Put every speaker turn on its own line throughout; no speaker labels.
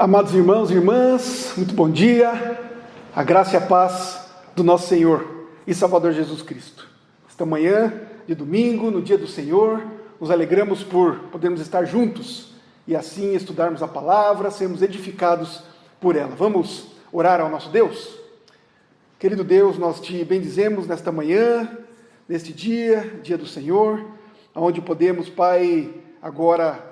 Amados irmãos e irmãs, muito bom dia, a graça e a paz do nosso Senhor e Salvador Jesus Cristo. Esta manhã de domingo, no dia do Senhor, nos alegramos por podermos estar juntos e assim estudarmos a palavra, sermos edificados por ela. Vamos orar ao nosso Deus? Querido Deus, nós te bendizemos nesta manhã, neste dia, dia do Senhor, onde podemos, Pai, agora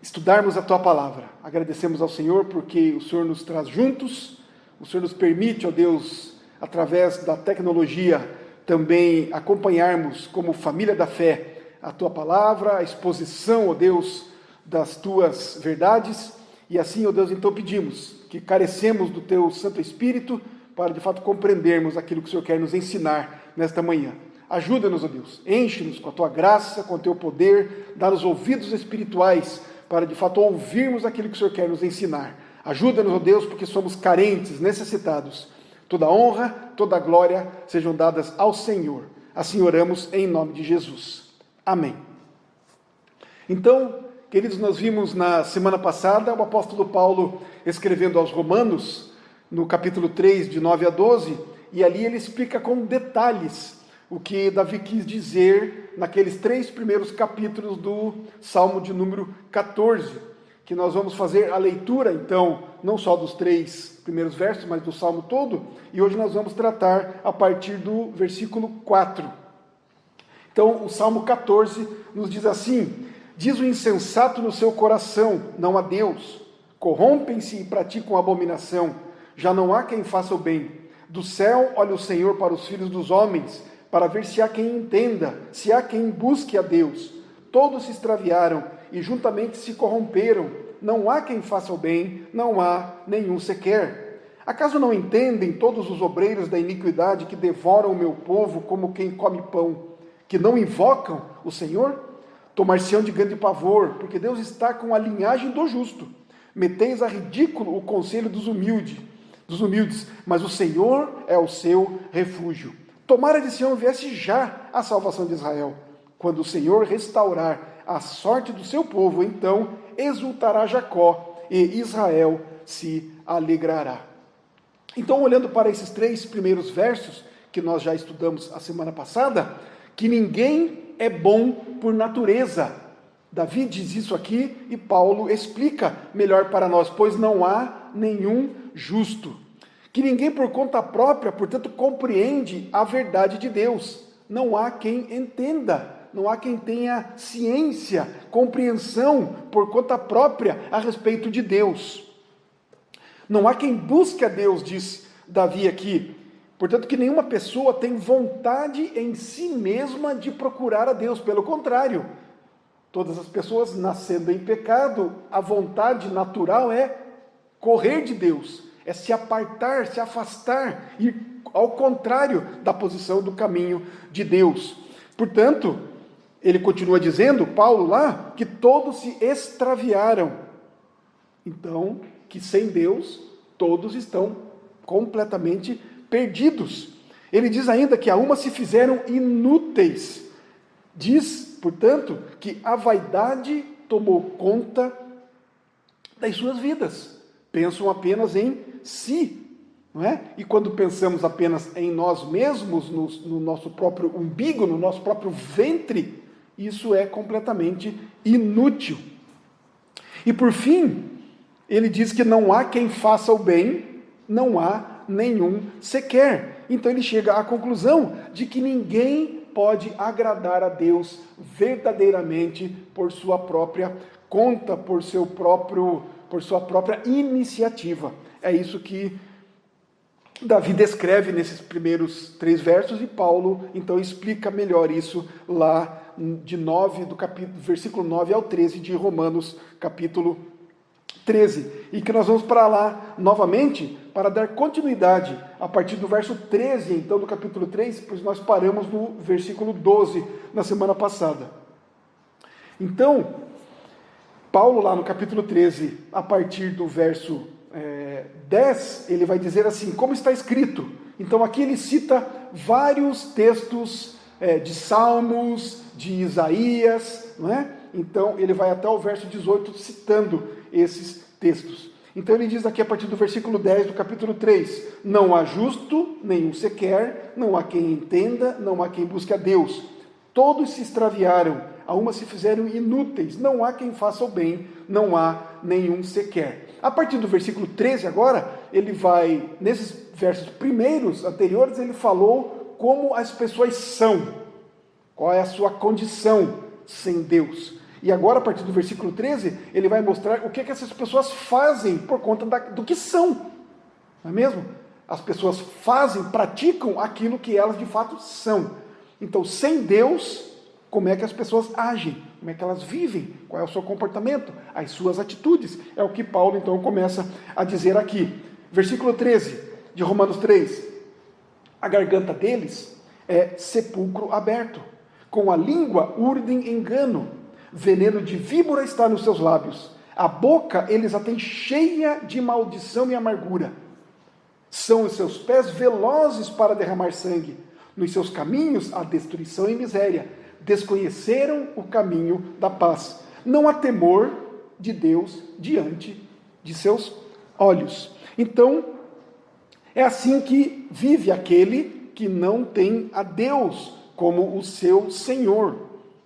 estudarmos a Tua Palavra. Agradecemos ao Senhor porque o Senhor nos traz juntos, o Senhor nos permite, ó Deus, através da tecnologia, também acompanharmos como família da fé a Tua Palavra, a exposição, ó Deus, das Tuas verdades, e assim, ó Deus, então pedimos que carecemos do Teu Santo Espírito para de fato compreendermos aquilo que o Senhor quer nos ensinar nesta manhã. Ajuda-nos, ó Deus, enche-nos com a Tua graça, com o Teu poder, dá-nos ouvidos espirituais para de fato ouvirmos aquilo que o Senhor quer nos ensinar. Ajuda-nos, ó Deus, porque somos carentes, necessitados. Toda honra, toda glória sejam dadas ao Senhor. Assim oramos em nome de Jesus. Amém. Então, queridos, nós vimos na semana passada o apóstolo Paulo escrevendo aos Romanos, no capítulo 3, de 9 a 12, e ali ele explica com detalhes o que Davi quis dizer naqueles 3 primeiros capítulos do Salmo de número 14, que nós vamos fazer a leitura, então, não só dos 3 primeiros versos, mas do Salmo todo, e hoje nós vamos tratar a partir do versículo 4. Então, o Salmo 14 nos diz assim: diz o insensato no seu coração, não há Deus, corrompem-se e praticam abominação, já não há quem faça o bem. Do céu olha o Senhor para os filhos dos homens, para ver se há quem entenda, se há quem busque a Deus. Todos se extraviaram e juntamente se corromperam. Não há quem faça o bem, não há nenhum sequer. Acaso não entendem todos os obreiros da iniquidade que devoram o meu povo como quem come pão, que não invocam o Senhor? Tomar-se-ão de grande pavor, porque Deus está com a linhagem do justo. Meteis a ridículo o conselho dos humildes, mas o Senhor é o seu refúgio. Tomara de Sião viesse já a salvação de Israel. Quando o Senhor restaurar a sorte do seu povo, então exultará Jacó e Israel se alegrará. Então, olhando para esses 3 primeiros versos, que nós já estudamos a semana passada, que ninguém é bom por natureza. Davi diz isso aqui e Paulo explica melhor para nós, pois não há nenhum justo. Que ninguém por conta própria, portanto, compreende a verdade de Deus. Não há quem entenda, não há quem tenha ciência, compreensão por conta própria a respeito de Deus. Não há quem busque a Deus, diz Davi aqui. Portanto, que nenhuma pessoa tem vontade em si mesma de procurar a Deus. Pelo contrário, todas as pessoas nascendo em pecado, a vontade natural é correr de Deus, é se apartar, se afastar, ir ao contrário da posição do caminho de Deus. Portanto, ele continua dizendo, Paulo lá, que todos se extraviaram. Então, que sem Deus, todos estão completamente perdidos. Ele diz ainda que a uma se fizeram inúteis. Diz, portanto, que a vaidade tomou conta das suas vidas. Pensam apenas em si, não é? E quando pensamos apenas em nós mesmos, no nosso próprio umbigo, no nosso próprio ventre, isso é completamente inútil. E por fim, ele diz que não há quem faça o bem, não há nenhum sequer. Então ele chega à conclusão de que ninguém pode agradar a Deus verdadeiramente por sua própria conta, por sua própria iniciativa. É isso que Davi descreve nesses primeiros 3 versos e Paulo então explica melhor isso lá do versículo 9 ao 13 de Romanos, capítulo 13. E que nós vamos para lá novamente para dar continuidade a partir do verso 13, então, do capítulo 3, pois nós paramos no versículo 12 na semana passada. Então, Paulo lá no capítulo 13, a partir do verso 10, ele vai dizer assim, como está escrito. Então aqui ele cita vários textos de Salmos, de Isaías, não é? Então ele vai até o verso 18 citando esses textos. Então ele diz aqui a partir do versículo 10 do capítulo 3, não há justo, nenhum sequer, não há quem entenda, não há quem busque a Deus. Todos se extraviaram, a uma se fizeram inúteis, não há quem faça o bem, não há nenhum sequer. A partir do versículo 13 agora, ele vai, nesses versos primeiros, anteriores, ele falou como as pessoas são, qual é a sua condição sem Deus. E agora, a partir do versículo 13, ele vai mostrar o que essas pessoas fazem por conta do que são, não é mesmo? As pessoas fazem, praticam aquilo que elas de fato são. Então, sem Deus, como é que as pessoas agem? Como é que elas vivem? Qual é o seu comportamento? As suas atitudes? É o que Paulo, então, começa a dizer aqui. Versículo 13 de Romanos 3. A garganta deles é sepulcro aberto. Com a língua urdem engano. Veneno de víbora está nos seus lábios. A boca eles a têm cheia de maldição e amargura. São os seus pés velozes para derramar sangue. Nos seus caminhos há destruição e miséria. Desconheceram o caminho da paz. Não há temor de Deus diante de seus olhos. Então, é assim que vive aquele que não tem a Deus como o seu Senhor.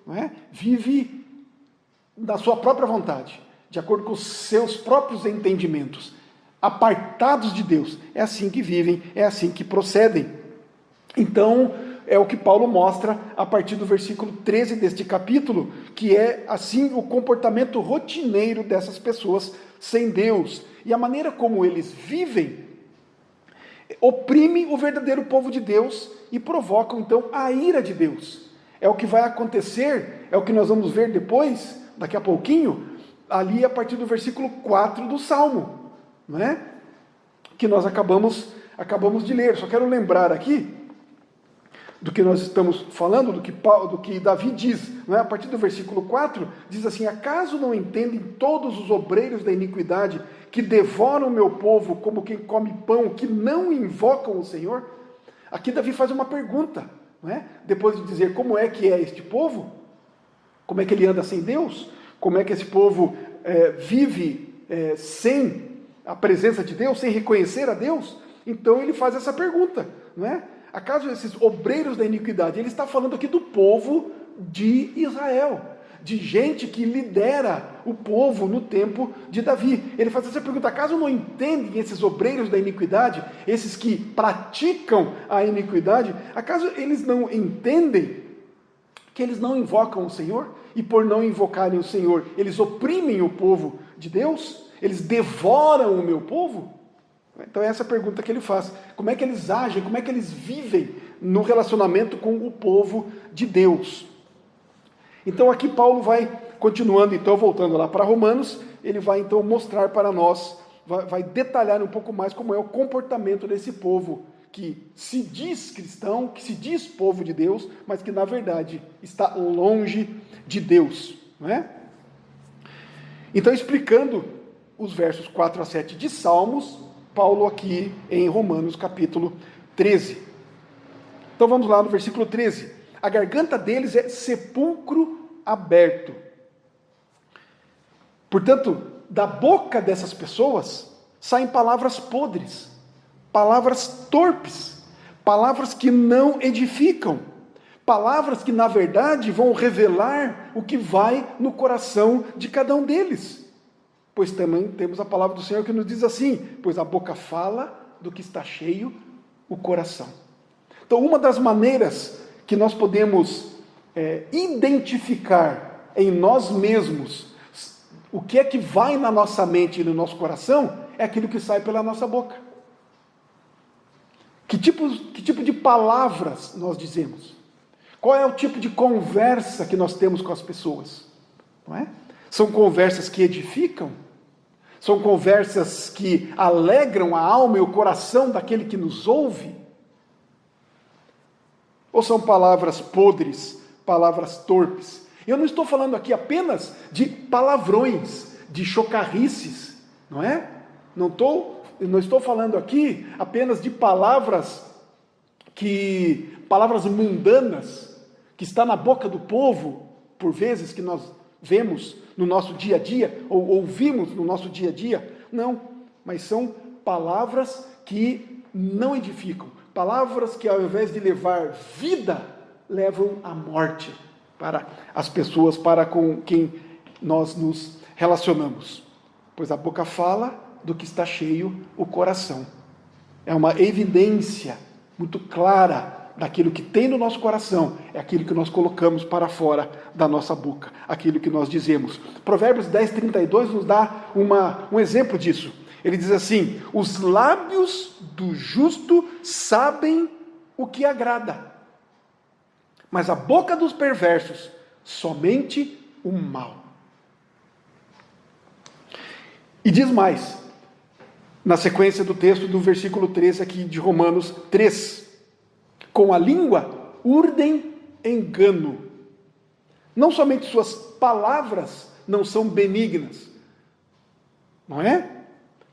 Não é? Vive da sua própria vontade, de acordo com os seus próprios entendimentos, apartados de Deus. É assim que vivem, é assim que procedem. Então, é o que Paulo mostra a partir do versículo 13 deste capítulo, que é assim o comportamento rotineiro dessas pessoas sem Deus. E a maneira como eles vivem oprime o verdadeiro povo de Deus e provocam então a ira de Deus. É o que vai acontecer, é o que nós vamos ver depois, daqui a pouquinho, ali a partir do versículo 4 do Salmo, não é? Que nós acabamos de ler. Só quero lembrar aqui do que nós estamos falando, do que Davi diz, não é? A partir do versículo 4, diz assim: acaso não entendem todos os obreiros da iniquidade que devoram o meu povo como quem come pão, que não invocam o Senhor? Aqui Davi faz uma pergunta, não é? Depois de dizer como é que é este povo, como é que ele anda sem Deus, como é que esse povo vive sem a presença de Deus, sem reconhecer a Deus. Então ele faz essa pergunta, não é? Acaso esses obreiros da iniquidade, ele está falando aqui do povo de Israel, de gente que lidera o povo no tempo de Davi. Ele faz essa pergunta: acaso não entendem esses obreiros da iniquidade, esses que praticam a iniquidade, acaso eles não entendem que eles não invocam o Senhor? E por não invocarem o Senhor, eles oprimem o povo de Deus? Eles devoram o meu povo? Então é essa pergunta que ele faz. Como é que eles agem, como é que eles vivem no relacionamento com o povo de Deus? Então aqui Paulo vai continuando, então voltando lá para Romanos, ele vai então mostrar para nós, vai detalhar um pouco mais como é o comportamento desse povo que se diz cristão, que se diz povo de Deus, mas que na verdade está longe de Deus, não é? Então, explicando os versos 4 a 7 de Salmos, Paulo aqui em Romanos capítulo 13. Então vamos lá no versículo 13. A garganta deles é sepulcro aberto. Portanto, da boca dessas pessoas saem palavras podres, palavras torpes, palavras que não edificam, palavras que na verdade vão revelar o que vai no coração de cada um deles. Pois também temos a palavra do Senhor que nos diz assim: pois a boca fala do que está cheio o coração. Então, uma das maneiras que nós podemos identificar em nós mesmos o que é que vai na nossa mente e no nosso coração é aquilo que sai pela nossa boca. Que tipo de palavras nós dizemos? Qual é o tipo de conversa que nós temos com as pessoas? Não é? São conversas que edificam? São conversas que alegram a alma e o coração daquele que nos ouve? Ou são palavras podres, palavras torpes? Eu não estou falando aqui apenas de palavrões, de chocarrices, não é? Não estou falando aqui apenas de palavras mundanas, que está na boca do povo, por vezes que nós vemos no nosso dia a dia, ou ouvimos no nosso dia a dia, Não, mas são palavras que não edificam, palavras que ao invés de levar vida, levam à morte para as pessoas para com quem nós nos relacionamos. Pois a boca fala do que está cheio o coração. É uma evidência muito clara daquilo que tem no nosso coração, é aquilo que nós colocamos para fora da nossa boca, aquilo que nós dizemos. Provérbios 10:32 nos dá um exemplo disso. Ele diz assim: os lábios do justo sabem o que agrada, mas a boca dos perversos somente o mal. E diz mais, na sequência do texto do versículo 13 aqui de Romanos 3, com a língua urdem engano. Não somente suas palavras não são benignas, não é?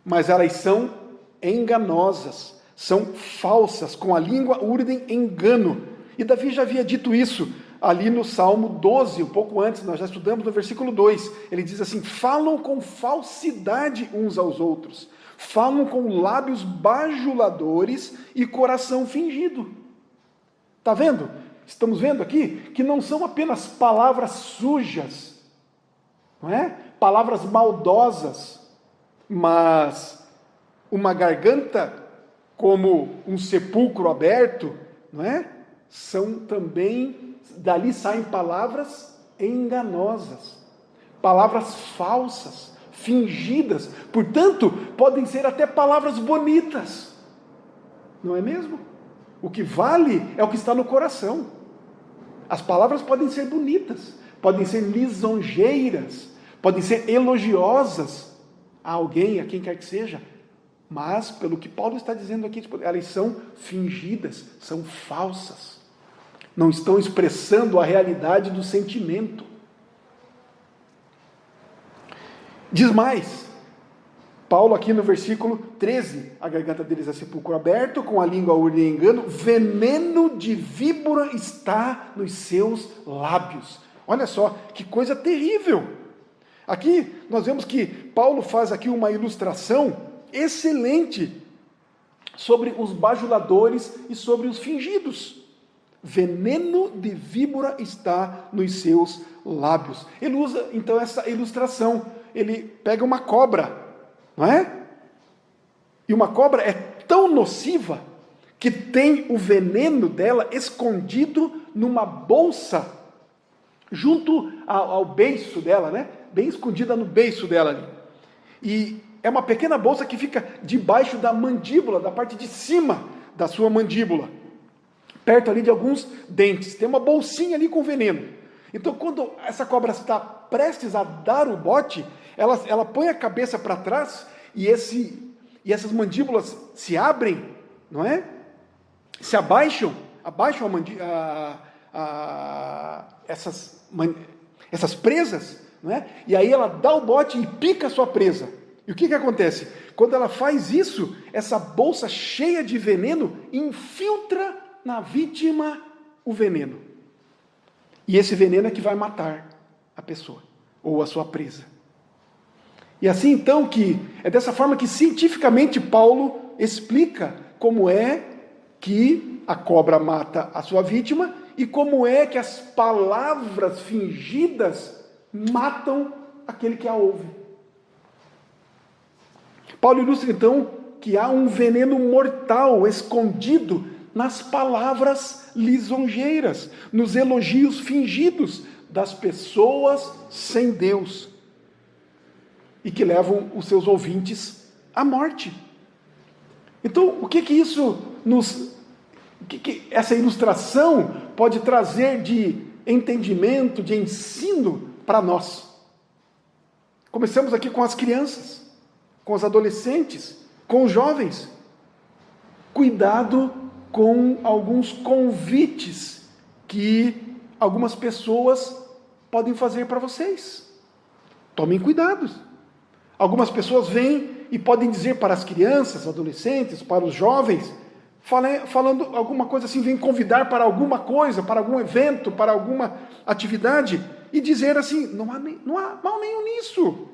Mas elas são enganosas, são falsas, com a língua urdem engano. E Davi já havia dito isso ali no Salmo 12, um pouco antes, nós já estudamos no versículo 2, ele diz assim: falam com falsidade uns aos outros, falam com lábios bajuladores e coração fingido. Está vendo? Estamos vendo aqui que não são apenas palavras sujas, não é? Palavras maldosas, mas uma garganta como um sepulcro aberto, não é? São também, dali saem palavras enganosas, palavras falsas, fingidas, portanto, podem ser até palavras bonitas, não é mesmo? O que vale é o que está no coração. As palavras podem ser bonitas, podem ser lisonjeiras, podem ser elogiosas a alguém, a quem quer que seja, mas, pelo que Paulo está dizendo aqui, elas são fingidas, são falsas, não estão expressando a realidade do sentimento. Diz mais, Paulo aqui no versículo 13, a garganta deles é sepulcro aberto, com a língua urdem engano, veneno de víbora está nos seus lábios. Olha só, que coisa terrível. Aqui nós vemos que Paulo faz aqui uma ilustração excelente sobre os bajuladores e sobre os fingidos. Veneno de víbora está nos seus lábios. Ele usa então essa ilustração. Ele pega uma cobra, não é? E uma cobra é tão nociva que tem o veneno dela escondido numa bolsa junto ao beiço dela, né? Bem escondida no beiço dela ali. E é uma pequena bolsa que fica debaixo da mandíbula, da parte de cima da sua mandíbula, perto ali de alguns dentes. Tem uma bolsinha ali com veneno. Então, quando essa cobra está prestes a dar o bote, ela põe a cabeça para trás e essas mandíbulas se abrem, não é? Se abaixam essas presas, não é? E aí ela dá o bote e pica a sua presa. E o que acontece? Quando ela faz isso, essa bolsa cheia de veneno infiltra na vítima o veneno. E esse veneno é que vai matar a pessoa, ou a sua presa. E assim então é dessa forma que cientificamente Paulo explica como é que a cobra mata a sua vítima e como é que as palavras fingidas matam aquele que a ouve. Paulo ilustra então que há um veneno mortal escondido nas palavras lisonjeiras, nos elogios fingidos das pessoas sem Deus e que levam os seus ouvintes à morte. Então, o que essa ilustração pode trazer de entendimento, de ensino para nós? Começamos aqui com as crianças, com os adolescentes, com os jovens. Cuidado com alguns convites que algumas pessoas podem fazer para vocês. Tomem cuidado. Algumas pessoas vêm e podem dizer para as crianças, adolescentes, para os jovens, falando alguma coisa assim, vem convidar para alguma coisa, para algum evento, para alguma atividade, e dizer assim, não há mal nenhum nisso.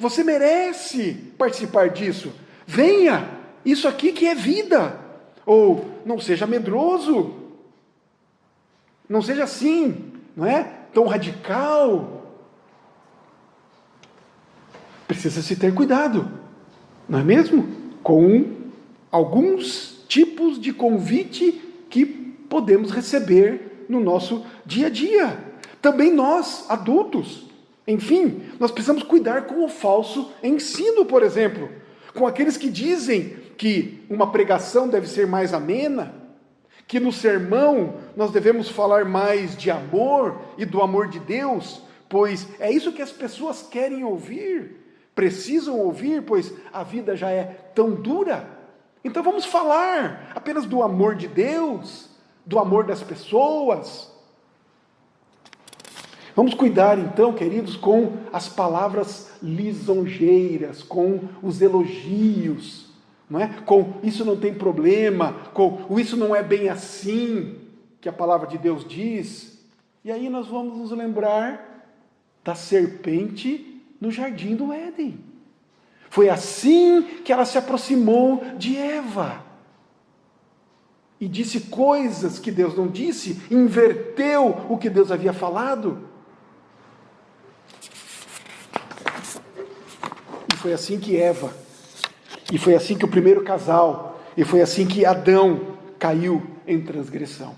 Você merece participar disso. Venha, isso aqui que é vida. Ou não seja medroso. Não seja assim, não é? Tão radical. Precisa se ter cuidado, não é mesmo? Com alguns tipos de convite que podemos receber no nosso dia a dia. Também nós, adultos, enfim, nós precisamos cuidar com o falso ensino, por exemplo, com aqueles que dizem que uma pregação deve ser mais amena, que no sermão nós devemos falar mais de amor e do amor de Deus, pois é isso que as pessoas querem ouvir, precisam ouvir, pois a vida já é tão dura. Então vamos falar apenas do amor de Deus, do amor das pessoas. Vamos cuidar então, queridos, com as palavras lisonjeiras, com os elogios, não é? Com isso não tem problema, com o isso não é bem assim, que a palavra de Deus diz. E aí nós vamos nos lembrar da serpente no jardim do Éden. Foi assim que ela se aproximou de Eva. E disse coisas que Deus não disse, inverteu o que Deus havia falado. E foi assim que Eva, e foi assim que o primeiro casal, e foi assim que Adão caiu em transgressão.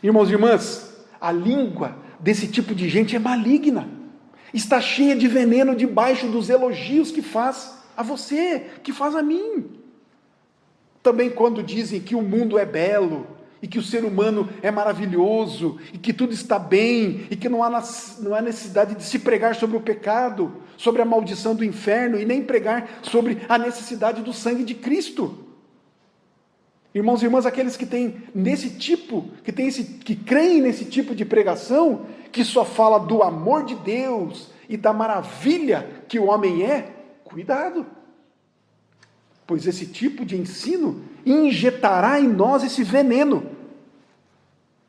Irmãos e irmãs, a língua desse tipo de gente é maligna. Está cheia de veneno debaixo dos elogios que faz a você, que faz a mim. Também quando dizem que o mundo é belo, e que o ser humano é maravilhoso, e que tudo está bem, e que não há necessidade de se pregar sobre o pecado, sobre a maldição do inferno, e nem pregar sobre a necessidade do sangue de Cristo. Irmãos e irmãs, aqueles que têm que creem nesse tipo de pregação, que só fala do amor de Deus e da maravilha que o homem é, cuidado. Pois esse tipo de ensino injetará em nós esse veneno,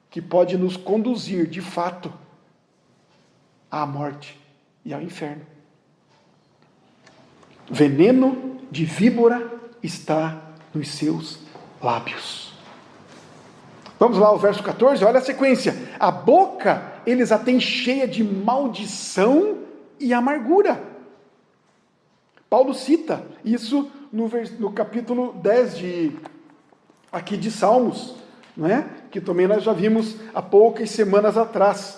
que pode nos conduzir, de fato, à morte e ao inferno. Veneno de víbora está nos seus lábios. Vamos lá ao verso 14, olha a sequência. A boca eles a têm cheia de maldição e amargura. Paulo cita isso no capítulo 10 de Salmos, não é? Que também nós já vimos há poucas semanas atrás.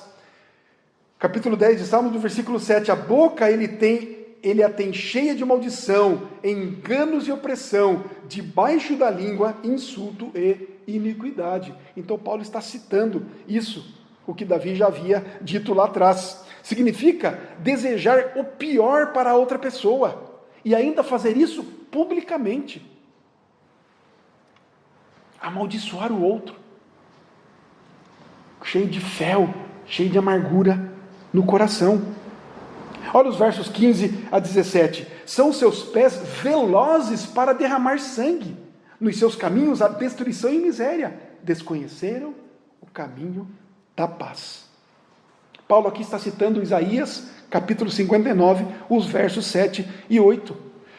Capítulo 10 de Salmos, do versículo 7, a boca ele a tem cheia de maldição, enganos e opressão, debaixo da língua, insulto e iniquidade. Então Paulo está citando isso, o que Davi já havia dito lá atrás. Significa desejar o pior para a outra pessoa, e ainda fazer isso publicamente. Amaldiçoar o outro, cheio de fel, cheio de amargura no coração. Olha os versos 15 a 17. São seus pés velozes para derramar sangue, nos seus caminhos há destruição e miséria. Desconheceram o caminho da paz. Paulo aqui está citando Isaías, capítulo 59, os versos 7 e 8.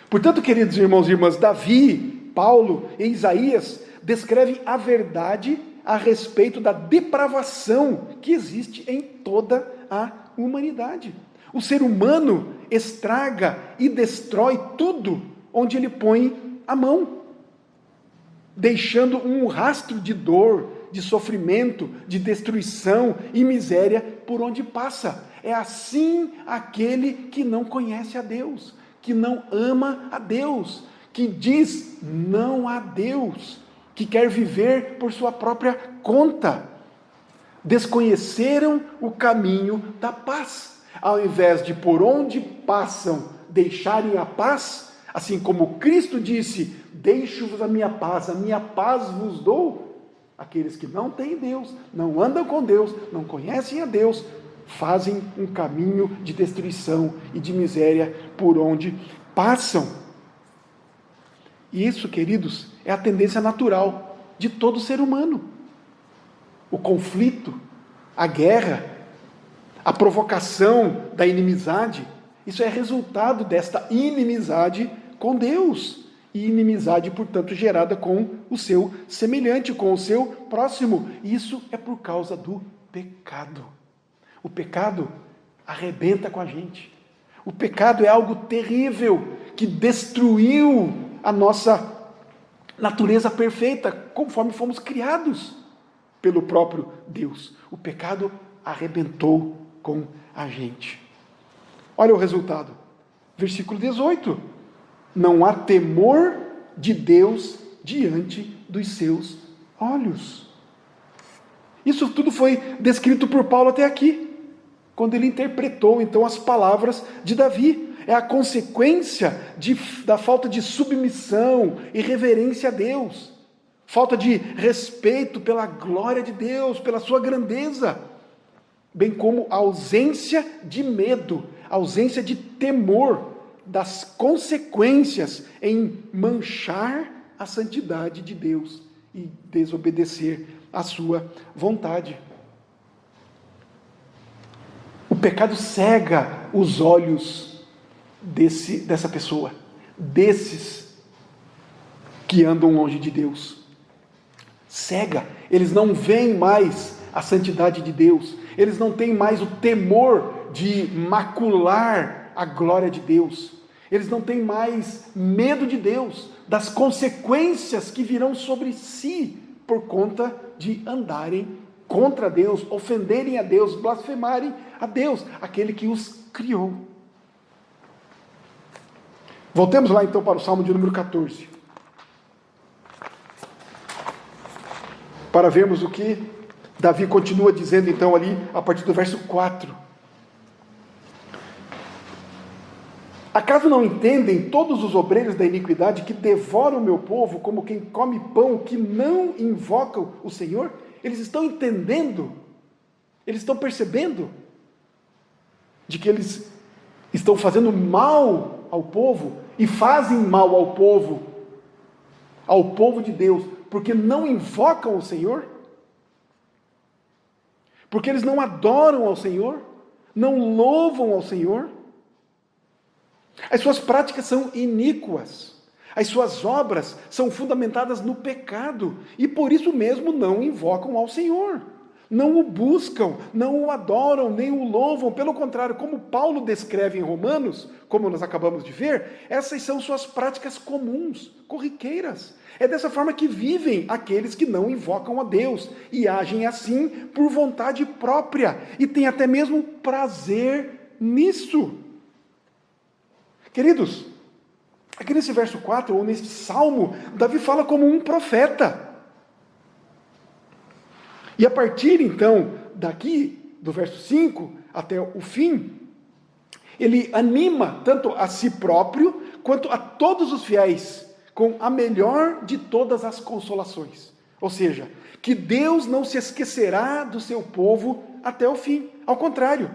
Portanto, queridos irmãos e irmãs, Davi, Paulo e Isaías descrevem a verdade a respeito da depravação que existe em toda a humanidade. O ser humano estraga e destrói tudo onde ele põe a mão, deixando um rastro de dor, de sofrimento, de destruição e miséria por onde passa. É assim aquele que não conhece a Deus, que não ama a Deus, que diz não a Deus, que quer viver por sua própria conta. Desconheceram o caminho da paz. Ao invés de por onde passam deixarem a paz, assim como Cristo disse, deixo-vos a minha paz vos dou. Aqueles que não têm Deus, não andam com Deus, não conhecem a Deus, fazem um caminho de destruição e de miséria por onde passam. E isso, queridos, é a tendência natural de todo ser humano. O conflito, a guerra, a provocação da inimizade Isso é resultado desta inimizade com Deus. E inimizade, portanto, gerada com o seu semelhante, com o seu próximo. Isso é por causa do pecado. O pecado arrebenta com a gente. O pecado é algo terrível que destruiu a nossa natureza perfeita, conforme fomos criados pelo próprio Deus. O pecado arrebentou com a gente. Olha o resultado. Versículo 18. Não há temor de Deus diante dos seus olhos. Isso tudo foi descrito por Paulo até aqui, quando ele interpretou então as palavras de Davi. É a consequência da falta de submissão e reverência a Deus, falta de respeito pela glória de Deus, pela sua grandeza, bem como a ausência de medo, a ausência de temor das consequências em manchar a santidade de Deus e desobedecer a sua vontade. O pecado cega os olhos dessa pessoa, desses que andam longe de Deus. Cega, eles não veem mais a santidade de Deus, eles não têm mais o temor de macular a glória de Deus, eles não têm mais medo de Deus, das consequências que virão sobre si por conta de andarem contra Deus, ofenderem a Deus, blasfemarem a Deus, aquele que os criou. Voltemos lá então para o Salmo de número 14. Para vermos o que Davi continua dizendo então ali, a partir do verso 4. Acaso não entendem todos os obreiros da iniquidade que devoram o meu povo como quem come pão, que não invocam o Senhor? Eles estão entendendo, eles estão percebendo de que eles estão fazendo mal ao povo e fazem mal ao povo de Deus, porque não invocam o Senhor, porque eles não adoram ao Senhor, não louvam ao Senhor. As suas práticas são iníquas, as suas obras são fundamentadas no pecado, e por isso mesmo não invocam ao Senhor, não o buscam, não o adoram, nem o louvam. Pelo contrário, como Paulo descreve em Romanos, como nós acabamos de ver, essas são suas práticas comuns, corriqueiras. É dessa forma que vivem aqueles que não invocam a Deus, e agem assim por vontade própria, e têm até mesmo prazer nisso. Queridos, aqui nesse verso 4, ou nesse salmo, Davi fala como um profeta. E a partir então, daqui, do verso 5 até o fim, ele anima tanto a si próprio, quanto a todos os fiéis, com a melhor de todas as consolações. Ou seja, que Deus não se esquecerá do seu povo até o fim. Ao contrário,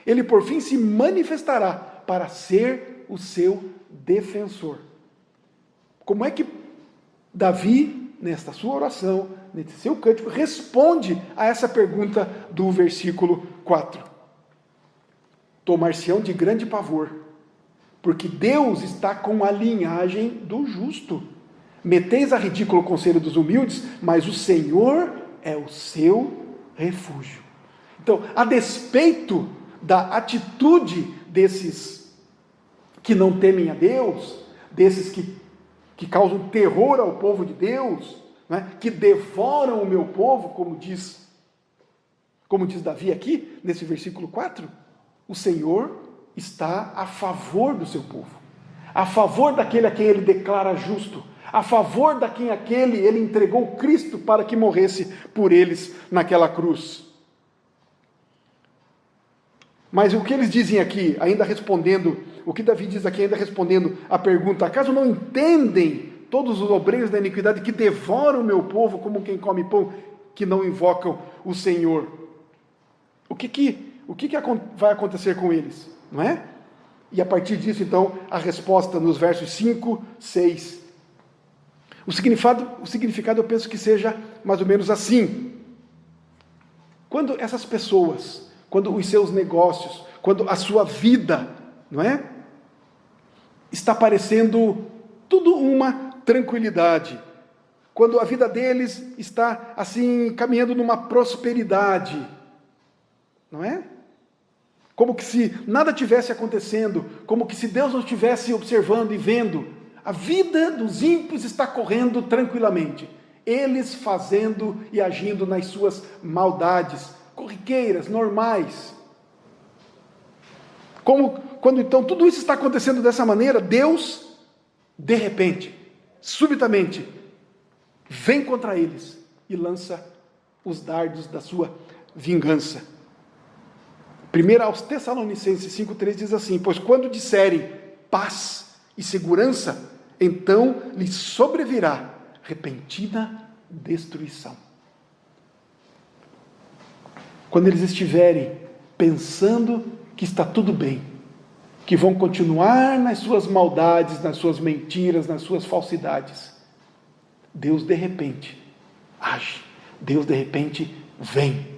ele por fim se manifestará para ser o seu defensor. Como é que Davi, nesta sua oração, nesse seu cântico, responde a essa pergunta do versículo 4? Tomar-se-ão de grande pavor, porque Deus está com a linhagem do justo. Meteis a ridículo o conselho dos humildes, mas o Senhor é o seu refúgio. Então, a despeito da atitude desses que não temem a Deus, desses que causam terror ao povo de Deus, né, que devoram o meu povo, como diz Davi aqui, nesse versículo 4, o Senhor está a favor do seu povo, a favor daquele a quem ele declara justo, a favor daquele ele entregou Cristo para que morresse por eles naquela cruz. Mas o que eles dizem aqui, ainda respondendo, o que Davi diz aqui, ainda respondendo a pergunta: acaso não entendem todos os obreiros da iniquidade que devoram o meu povo como quem come pão, que não invocam o Senhor? O que vai acontecer com eles? Não é? E a partir disso, então, a resposta nos versos 5, 6. O significado eu penso que seja mais ou menos assim. Quando essas pessoas, quando os seus negócios, quando a sua vida não é? Está parecendo tudo uma tranquilidade. Quando a vida deles está assim, caminhando numa prosperidade, não é? Como que se nada tivesse acontecendo, como que se Deus não estivesse observando e vendo. A vida dos ímpios está correndo tranquilamente. Eles fazendo e agindo nas suas maldades, corriqueiras, normais. Quando então tudo isso está acontecendo dessa maneira, Deus, de repente, subitamente, vem contra eles e lança os dardos da sua vingança. 1 aos Tessalonicenses 5,3 diz assim: pois quando disserem paz e segurança, então lhes sobrevirá repentina destruição. Quando eles estiverem pensando que está tudo bem, que vão continuar nas suas maldades, nas suas mentiras, nas suas falsidades, Deus de repente age, Deus de repente vem.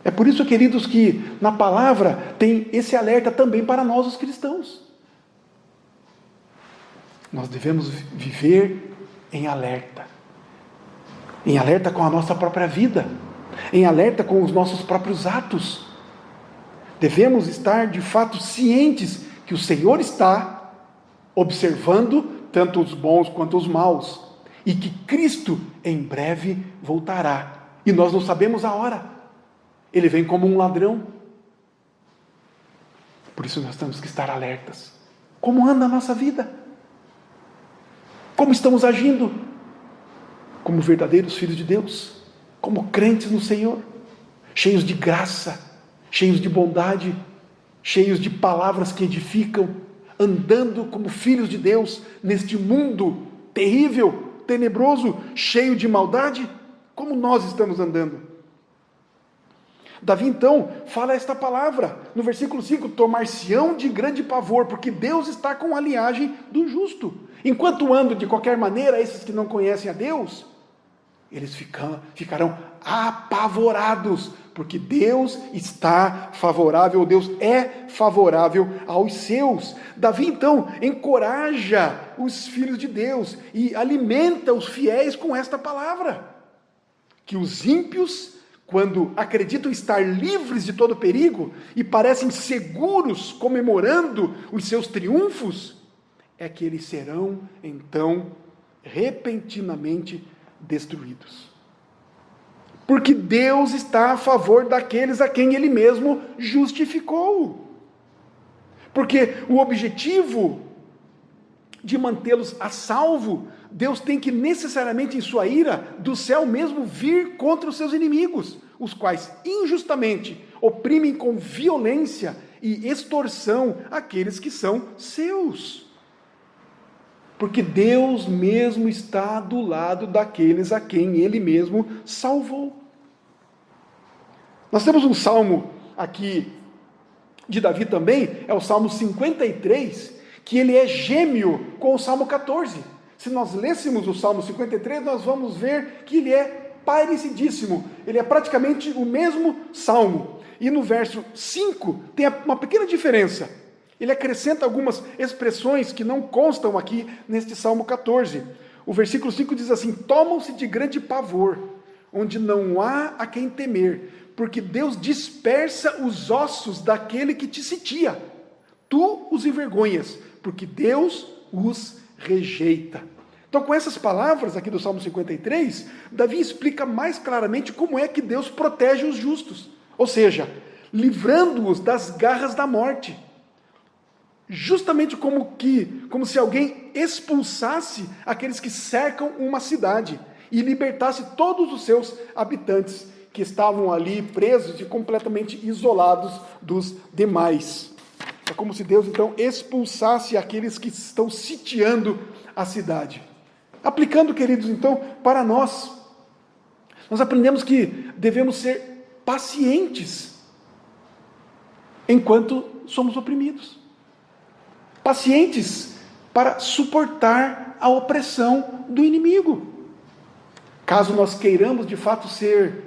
É por isso, queridos, que na palavra tem esse alerta também para nós, os cristãos. Nós devemos viver em alerta com a nossa própria vida, em alerta com os nossos próprios atos. Devemos estar de fato cientes que o Senhor está observando tanto os bons quanto os maus, e que Cristo em breve voltará, e nós não sabemos a hora. Ele vem como um ladrão. Por isso nós temos que estar alertas. Como anda a nossa vida? Como estamos agindo? Como verdadeiros filhos de Deus? Como crentes no Senhor? Cheios de graça, cheios de bondade, cheios de palavras que edificam, andando como filhos de Deus neste mundo terrível, tenebroso, cheio de maldade? Como nós estamos andando? Davi então fala esta palavra no versículo 5: tomar-se-ão de grande pavor, porque Deus está com a linhagem do justo. Enquanto andam de qualquer maneira, esses que não conhecem a Deus, eles ficarão apavorados, porque Deus está favorável, Deus é favorável aos seus. Davi então encoraja os filhos de Deus e alimenta os fiéis com esta palavra, que os ímpios, quando acreditam estar livres de todo perigo e parecem seguros comemorando os seus triunfos, é que eles serão então repentinamente destruídos. Porque Deus está a favor daqueles a quem Ele mesmo justificou. Porque o objetivo de mantê-los a salvo, Deus tem que necessariamente em sua ira do céu mesmo vir contra os seus inimigos, os quais injustamente oprimem com violência e extorsão aqueles que são seus. Porque Deus mesmo está do lado daqueles a quem Ele mesmo salvou. Nós temos um salmo aqui de Davi também, é o Salmo 53, que ele é gêmeo com o Salmo 14. Se nós lêssemos o Salmo 53, nós vamos ver que ele é parecidíssimo, ele é praticamente o mesmo salmo. E no verso 5 tem uma pequena diferença. Ele acrescenta algumas expressões que não constam aqui neste Salmo 14. O versículo 5 diz assim: tomam-se de grande pavor, onde não há a quem temer, porque Deus dispersa os ossos daquele que te sitia. Tu os envergonhas, porque Deus os rejeita. Então, com essas palavras aqui do Salmo 53, Davi explica mais claramente como é que Deus protege os justos, ou seja, livrando-os das garras da morte. Justamente como se alguém expulsasse aqueles que cercam uma cidade e libertasse todos os seus habitantes que estavam ali presos e completamente isolados dos demais. É como se Deus então expulsasse aqueles que estão sitiando a cidade. Aplicando, queridos, então, para nós aprendemos que devemos ser pacientes enquanto somos oprimidos. Pacientes para suportar a opressão do inimigo. Caso nós queiramos de fato ser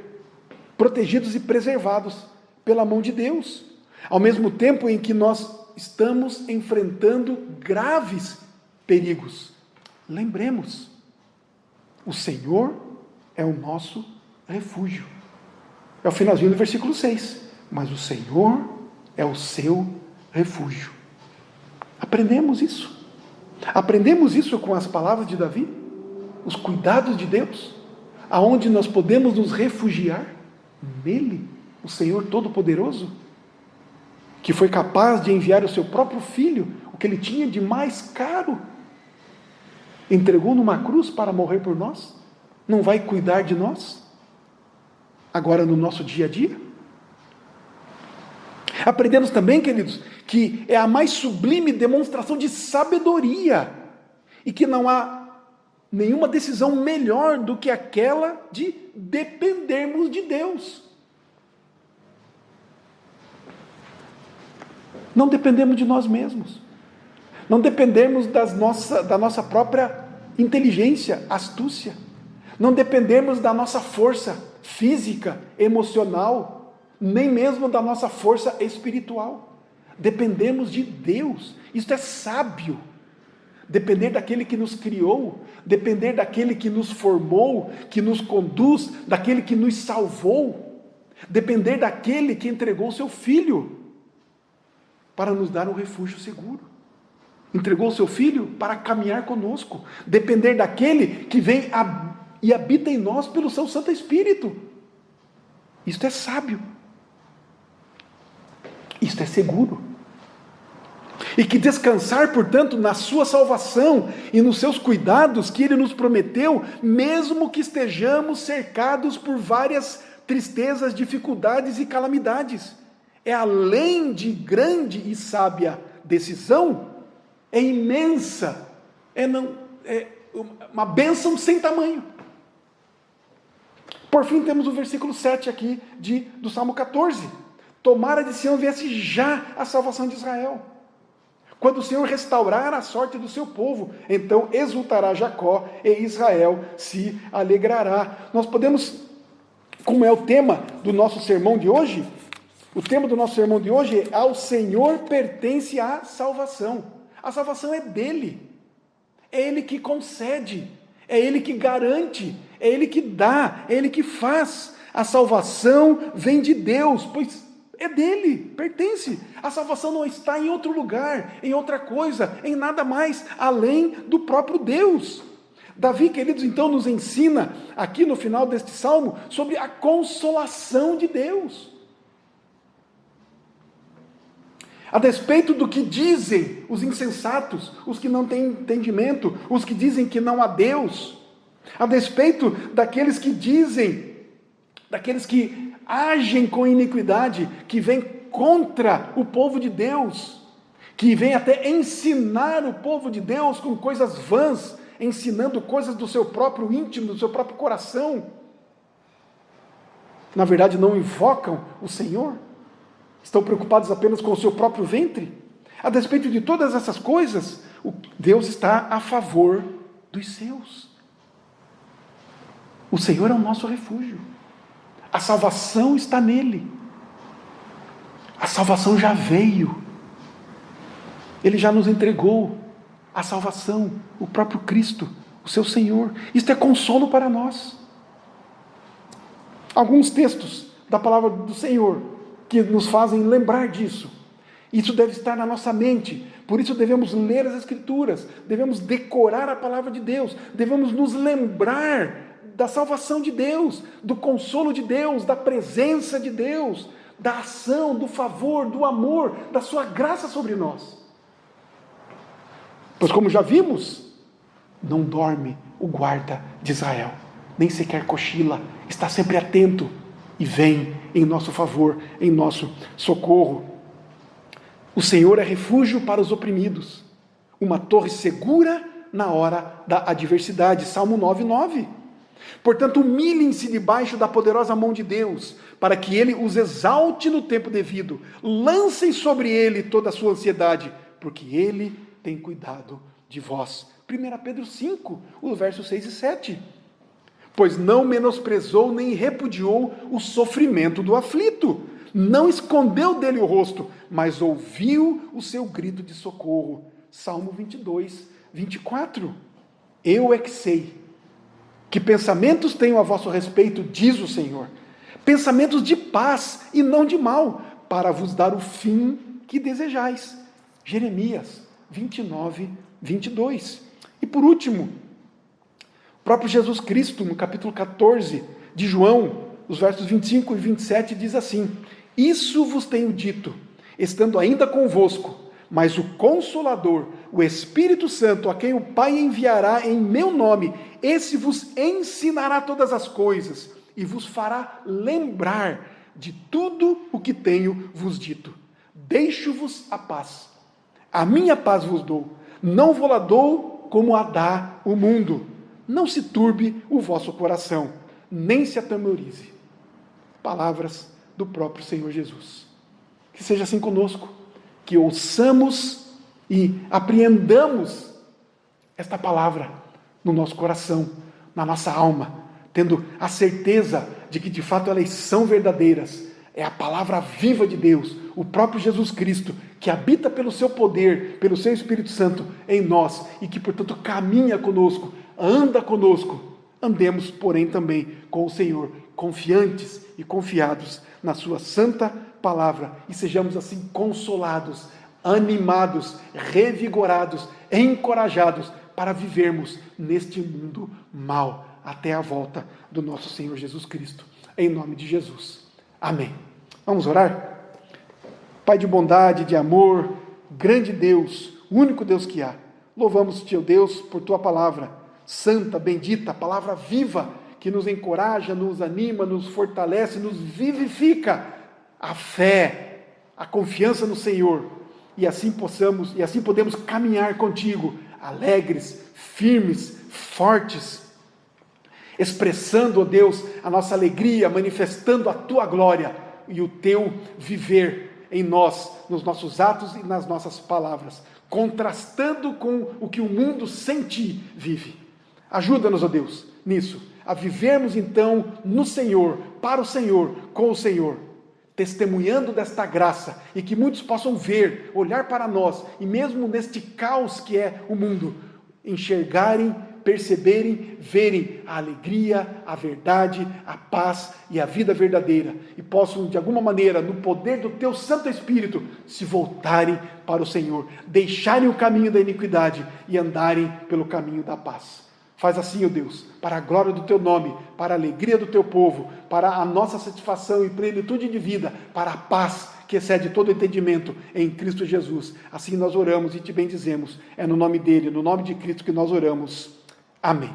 protegidos e preservados pela mão de Deus. Ao mesmo tempo em que nós estamos enfrentando graves perigos. Lembremos, o Senhor é o nosso refúgio. É o finalzinho do versículo 6. Mas o Senhor é o seu refúgio. Aprendemos isso. Aprendemos isso com as palavras de Davi, os cuidados de Deus, aonde nós podemos nos refugiar nele, o Senhor Todo-Poderoso, que foi capaz de enviar o seu próprio Filho, o que ele tinha de mais caro, entregou numa cruz para morrer por nós. Não vai cuidar de nós agora no nosso dia a dia? Aprendemos também, queridos, que é a mais sublime demonstração de sabedoria e que não há nenhuma decisão melhor do que aquela de dependermos de Deus. Não dependemos de nós mesmos. Não dependemos da nossa própria inteligência, astúcia. Não dependemos da nossa força física, emocional, nem mesmo da nossa força espiritual. Dependemos de Deus. Isso é sábio. Depender daquele que nos criou, depender daquele que nos formou, que nos conduz, daquele que nos salvou, depender daquele que entregou o seu Filho para nos dar um refúgio seguro. Entregou o seu Filho para caminhar conosco, depender daquele que vem e habita em nós pelo seu Santo Espírito. Isto é sábio. Isto é seguro. E que descansar, portanto, na sua salvação e nos seus cuidados que Ele nos prometeu, mesmo que estejamos cercados por várias tristezas, dificuldades e calamidades. É além de grande e sábia decisão, é imensa, é uma bênção sem tamanho. Por fim, temos o versículo 7 aqui do Salmo 14. Tomara de Sião viesse já a salvação de Israel. Quando o Senhor restaurar a sorte do seu povo, então exultará Jacó e Israel se alegrará. Nós podemos, como é o tema do nosso sermão de hoje, o tema do nosso sermão de hoje é: ao Senhor pertence a salvação. A salvação é dele. É Ele que concede, é Ele que garante, é Ele que dá, é Ele que faz. A salvação vem de Deus, pois é dele, pertence. A salvação não está em outro lugar, em outra coisa, em nada mais, além do próprio Deus. Davi, queridos, então nos ensina, aqui no final deste salmo, sobre a consolação de Deus. A despeito do que dizem os insensatos, os que não têm entendimento, os que dizem que não há Deus, a despeito daqueles que dizem, daqueles que agem com iniquidade, que vêm contra o povo de Deus, que vêm até ensinar o povo de Deus com coisas vãs, ensinando coisas do seu próprio íntimo, do seu próprio coração. Na verdade, não invocam o Senhor, estão preocupados apenas com o seu próprio ventre. A despeito de todas essas coisas, Deus está a favor dos seus. O Senhor é o nosso refúgio. A salvação está nele. A salvação já veio. Ele já nos entregou a salvação, o próprio Cristo, o seu Senhor. Isto é consolo para nós. Alguns textos da palavra do Senhor que nos fazem lembrar disso. Isso deve estar na nossa mente. Por isso devemos ler as Escrituras, devemos decorar a palavra de Deus, devemos nos lembrar da salvação de Deus, do consolo de Deus, da presença de Deus, da ação, do favor, do amor, da sua graça sobre nós. Pois como já vimos, não dorme o guarda de Israel, nem sequer cochila, está sempre atento e vem em nosso favor, em nosso socorro. O Senhor é refúgio para os oprimidos, uma torre segura na hora da adversidade. Salmo 9:9. Portanto, humilhem-se debaixo da poderosa mão de Deus, para que Ele os exalte no tempo devido. Lancem sobre Ele toda a sua ansiedade, porque Ele tem cuidado de vós. 1 Pedro 5, o versos 6 e 7. Pois não menosprezou nem repudiou o sofrimento do aflito, não escondeu dele o rosto, mas ouviu o seu grito de socorro. Salmo 22, 24. Eu é que sei que pensamentos tenho a vosso respeito, diz o Senhor, pensamentos de paz e não de mal, para vos dar o fim que desejais. Jeremias 29, 22. E por último, o próprio Jesus Cristo, no capítulo 14 de João, os versos 25 e 27, diz assim: isso vos tenho dito, estando ainda convosco, mas o Consolador, o Espírito Santo, a quem o Pai enviará em meu nome, esse vos ensinará todas as coisas e vos fará lembrar de tudo o que tenho vos dito. Deixo-vos a paz. A minha paz vos dou. Não vou-la dou como a dá o mundo. Não se turbe o vosso coração, nem se atemorize. Palavras do próprio Senhor Jesus. Que seja assim conosco, que ouçamos e apreendamos esta palavra no nosso coração, na nossa alma, tendo a certeza de que de fato elas são verdadeiras. É a palavra viva de Deus, o próprio Jesus Cristo, que habita pelo seu poder, pelo seu Espírito Santo em nós e que, portanto, caminha conosco, anda conosco. Andemos, porém, também com o Senhor, confiantes e confiados na sua santa palavra e sejamos assim consolados, animados, revigorados, encorajados para vivermos neste mundo mau até a volta do nosso Senhor Jesus Cristo. Em nome de Jesus. Amém. Vamos orar? Pai de bondade, de amor, grande Deus, único Deus que há, louvamos-te, ó Deus, por tua palavra santa, bendita, palavra viva, que nos encoraja, nos anima, nos fortalece, nos vivifica a fé, a confiança no Senhor, e assim podemos caminhar contigo, alegres, firmes, fortes, expressando, ó Deus, a nossa alegria, manifestando a tua glória e o teu viver em nós, nos nossos atos e nas nossas palavras, contrastando com o que o mundo sem ti vive. Ajuda-nos, ó Deus, nisso, a vivermos então no Senhor, para o Senhor, com o Senhor, testemunhando desta graça, e que muitos possam ver, olhar para nós, e mesmo neste caos que é o mundo, enxergarem, perceberem, verem a alegria, a verdade, a paz e a vida verdadeira, e possam de alguma maneira, no poder do teu Santo Espírito, se voltarem para o Senhor, deixarem o caminho da iniquidade e andarem pelo caminho da paz. Faz assim, ó Deus, para a glória do teu nome, para a alegria do teu povo, para a nossa satisfação e plenitude de vida, para a paz que excede todo entendimento em Cristo Jesus. Assim nós oramos e te bendizemos. É no nome dele, no nome de Cristo que nós oramos. Amém.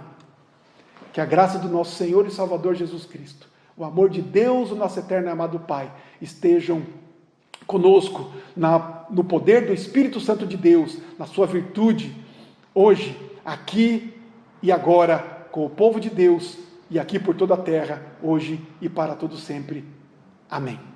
Que a graça do nosso Senhor e Salvador Jesus Cristo, o amor de Deus, o nosso eterno e amado Pai, estejam conosco no poder do Espírito Santo de Deus, na sua virtude, hoje, aqui e agora, com o povo de Deus, e aqui por toda a terra, hoje e para todo sempre. Amém.